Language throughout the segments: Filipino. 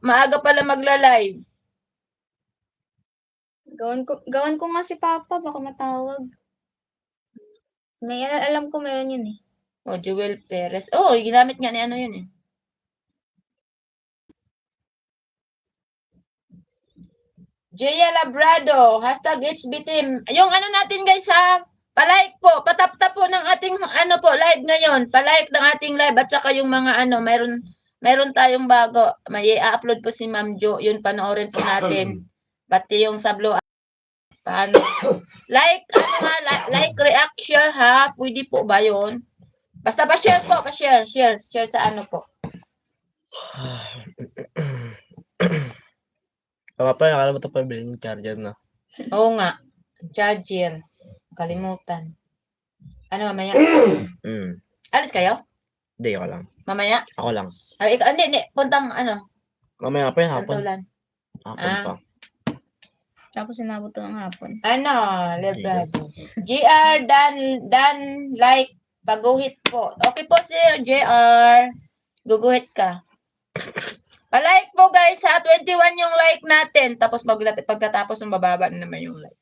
maaga pala magla-live. Gawan ko nga si Papa, baka matawag. May alam ko meron yun eh. Oh, Joel Perez. Oh, ginamit nga ni ano yun eh. Jaya Labrado, hashtag HBTeam. Yung ano natin guys ha, palike po, patap-tap po ng ating ano po, live ngayon. Palike ng ating live at saka yung mga ano, meron tayong bago. May i-upload po si Ma'am Jo, yun panoorin po natin. Pati yung sa Blue paano? Like, ano ha, like, react, share ha. Pwede po ba yun? Basta pa-share po, share sa ano po. Pa, nakalimutan pa bilhin yung charger na. Oo nga. Charger. Kalimutan. Ano mamaya? Alis kayo? Hindi, ako lang. Mamaya? Ako lang. Ay, hindi. Puntang ano? Mamaya pa yung hapon. Santulan. Hapon pa. Tapos sinabot to ng hapon. Ano? Lebrado. GR, dan, like, paguhit po. Okay po, sir. JR. Guguhit ka. Pa-like po guys ha, 21 yung like natin. Tapos pagkatapos ng bababa na naman yung like.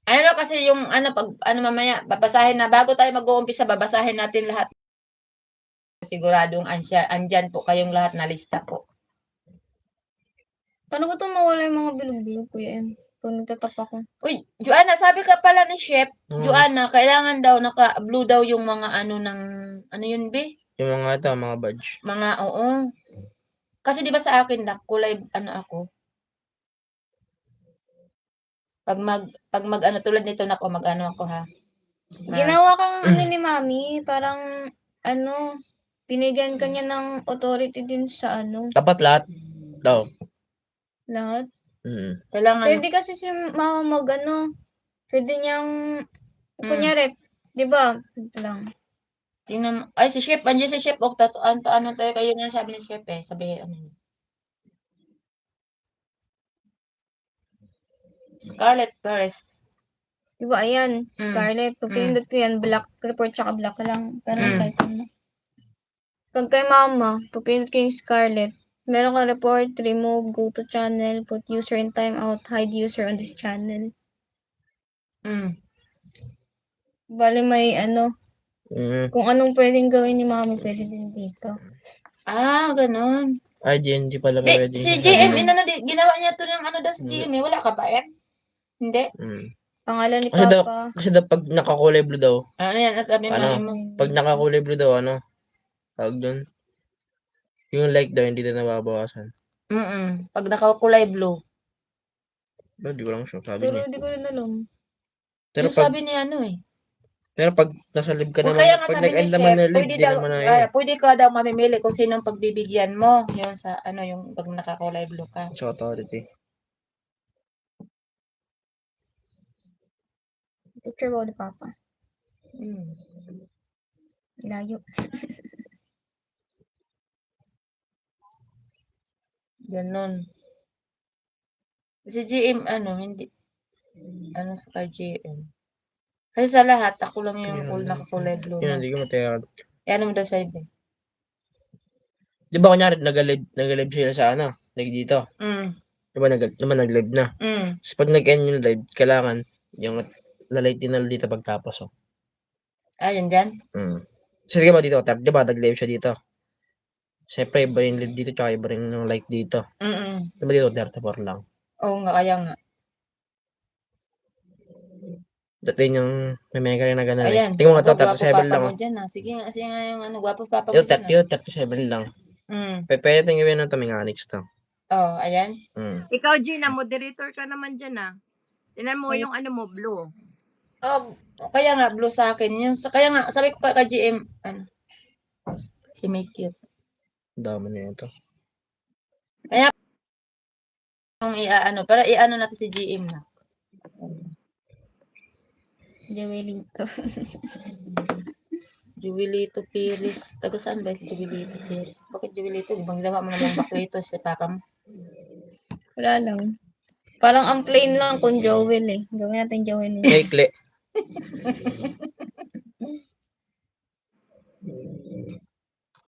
Ano kasi yung ano pag ano mamaya babasahin na bago tayo mag-uumpisa babasahin natin lahat. Siguradong andyan po kayong lahat na lista po. Paano ba ito mawala yung mga bilog-bilog, Kuya M? Pag nagtatap ako. Uy, Joanna, sabi ka pala ni Chef, Joanna, kailangan daw naka-blue daw yung mga ano ng ano yun, be? Yung mga ito, mga badge. Mga, oo. Kasi di ba sa akin na kulay ano ako? Pag mag ano tulad nito nako mag-ano ako ha. Ginawa kang ano ni Mami, parang ano, binigyan ka niya ng authority din sa ano. Dapat lahat daw. Lahat? Kailangan. Pwede kasi si Mama mag ano, pwede niyang, kunyari, di ba? Ito lang. Tingnan mo. Ay, si Chef. Andiyan si Chef. Ano tayo kayo na sabi ni Chef eh. Sabihin ano niya. Scarlett Perez. Diba, ayan, Scarlett. Pag pinindot ko yan, black report tsaka black lang. Pero ang cellphone mo. Pag kay Mama, pag pinindot ko yung Scarlett, meron ka report, remove, go to channel, put user in timeout, hide user on this channel. Bali may ano, kung anong pwedeng gawin ni Mami, pwede din dito. Ah, ganun. Ay, GNG pala pwede. Si GM, ginawa niya to ng ano daw si GM eh. Wala ka ba yan? Hindi? Pangalan ni Papa. Kasi daw pag nakakulay blue daw. Ano yan? At sabi mo. Pag nakakulay blue daw, ano? Tawag doon. Yung like daw, hindi na nababawasan. Pag nakakulay blue. Hindi ko lang siya. Sabi Pero niya. hindi ko rin alam. Pero sabi niya ano eh. Pero pag nasa live ka naman, kaya nga pag sabi ni nag-end naman Chef, na live, di naman na yun. pwede ka daw mamimili kung sinong pagbibigyan mo. Yun sa ano, yung pag nakakulay blue ka. Sa authority. Picture ko ni Papa. Layo. Ganon. Si GM, ano, hindi. Ano sa GM? Kasi sa lahat, ako lang yung nakakulay blue. Yun, hindi ko matayag. Yan mo daw sa iba. Di ba kunyari, nag-live sila sa ano? Like dito. Di ba nag-live na? So pag nag-end yung live, kailangan yung na-light din na dito pagtapos. Ah, yan dyan? So di ba dito, di ba nag-live siya dito? Siyempre, iba yung live dito, tsaka iba rin yung like dito. Di ba dito, 34 lang? Oo nga, kaya nga. Dati yung may ka rin na gano'n Ayan, Tingnan mo nga ito, gwapo 37 lang. mo dyan, Sige nga yung ano, gwapo papa mo dyan. Yung 37 lang. Pwede tingin gawin na ito, mechanics to. Oh, ayan. Ikaw, Gina, moderator ka naman dyan Tinan mo yung ano mo, blue. Oh, kaya nga, blue sa akin. Kaya nga, sabi ko ka GM, ano, si Make Cute. Dami na ito. Kaya, yung para i-ano natin si GM na. Joelito. Joelito Piris. Taga saan ba si Joelito Piris? Bakit Joelito? Ibang ginawa mo naman baklito si papa mo. Wala lang. Parang ang plain lang kung Joel eh. Gawin natin Joel. Kekle.